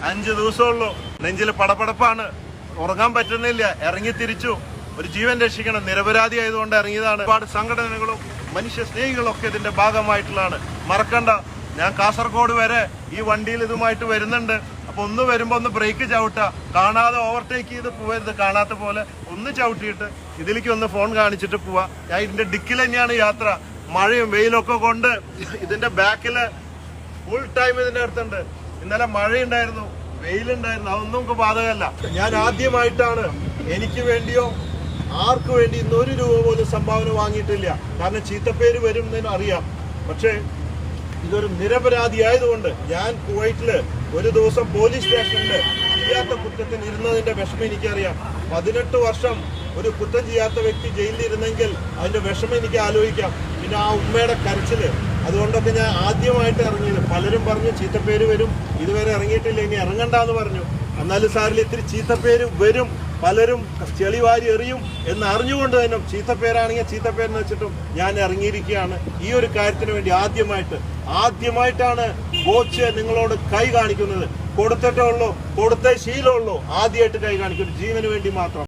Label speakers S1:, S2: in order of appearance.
S1: 5 ദിവസമുള്ളൂ. നെഞ്ചിൽ പടപടപ്പാണ്, ഉറങ്ങാൻ പറ്റുന്നില്ല. ഇറങ്ങി തിരിച്ചു. ഒരു ജീവൻ രക്ഷിക്കണം. നിരപരാധി ആയതുകൊണ്ട് ഇറങ്ങിയതാണ്. ഒരുപാട് സംഘടനകളും മനുഷ്യ സ്നേഹികളും ഒക്കെ ഇതിന്റെ ഭാഗമായിട്ടുള്ളതാണ്. മറക്കണ്ട, ഞാൻ കാസർഗോഡ് വരെ ഈ വണ്ടിയിൽ ഇതുമായിട്ട് വരുന്നുണ്ട്. അപ്പൊ ഒന്ന് വരുമ്പോ ഒന്ന് ബ്രേക്ക് ചവിട്ടുക, കാണാതെ ഓവർടേക്ക് ചെയ്ത് പോവരുത്. കാണാത്ത പോലെ ഒന്ന് ചവിട്ടിയിട്ട് ഇതിലേക്ക് ഒന്ന് ഫോൺ കാണിച്ചിട്ട് പോവാ. ഞാൻ ഇതിന്റെ ഡിക്കിൽ തന്നെയാണ് യാത്ര. മഴയും വെയിലൊക്കെ കൊണ്ട് ഇതിന്റെ ബാക്കില് ഫുൾ ടൈം ഇതിന്റെ അടുത്തുണ്ട്. ഇന്നലെ മഴയുണ്ടായിരുന്നു, വെയിലുണ്ടായിരുന്നു, അതൊന്നും നമുക്ക് ബാധകമല്ല. ഞാൻ ആദ്യമായിട്ടാണ് എനിക്ക് വേണ്ടിയോ ആർക്കു വേണ്ടി ഇന്ന് 1 രൂപ പോലും സംഭാവന വാങ്ങിയിട്ടില്ല. കാരണം ചീത്തപ്പേര് വരും എന്ന് അറിയാം. പക്ഷേ ഇതൊരു നിരപരാധി ആയതുകൊണ്ട് ഞാൻ കുവൈറ്റില് ഒരു ദിവസം പോലീസ് സ്റ്റേഷനിൽ ചെയ്യാത്ത കുറ്റത്തിന് ഇരുന്നതിന്റെ വിഷമം എനിക്കറിയാം. 18 വർഷം ഒരു കുറ്റം ചെയ്യാത്ത വ്യക്തി ജയിലിൽ ഇരുന്നെങ്കിൽ അതിന്റെ വിഷമം എനിക്ക് ആലോചിക്കാം. പിന്നെ ആ ഉമ്മയുടെ കരച്ചില്, അതുകൊണ്ടൊക്കെ ഞാൻ ആദ്യമായിട്ട് ഇറങ്ങിയത്. പലരും പറഞ്ഞു ചീത്തപ്പേര് വരും, ഇതുവരെ ഇറങ്ങിയിട്ടില്ല, ഇനി ഇറങ്ങണ്ടെന്ന് പറഞ്ഞു. എന്നാലും സാറിൽ ഇത്തിരി ചീത്തപ്പേര് വരും, പലരും ചെളിവാരി എറിയും എന്ന് അറിഞ്ഞുകൊണ്ട് തന്നെ ചീത്തപ്പേരാണെങ്കിൽ ചീത്തപ്പേരെന്ന് വെച്ചിട്ടും ഞാൻ ഇറങ്ങിയിരിക്കുകയാണ്. ഈ ഒരു കാര്യത്തിന് വേണ്ടി ആദ്യമായിട്ടാണ് കോച്ച് നിങ്ങളോട് കൈ കാണിക്കുന്നത്. കൊടുത്തിട്ടേ ഉള്ളൂ, കൊടുത്തേ ശീലമുള്ളൂ. ആദ്യമായിട്ട് കൈ കാണിക്കുന്നു, ജീവന് വേണ്ടി മാത്രം.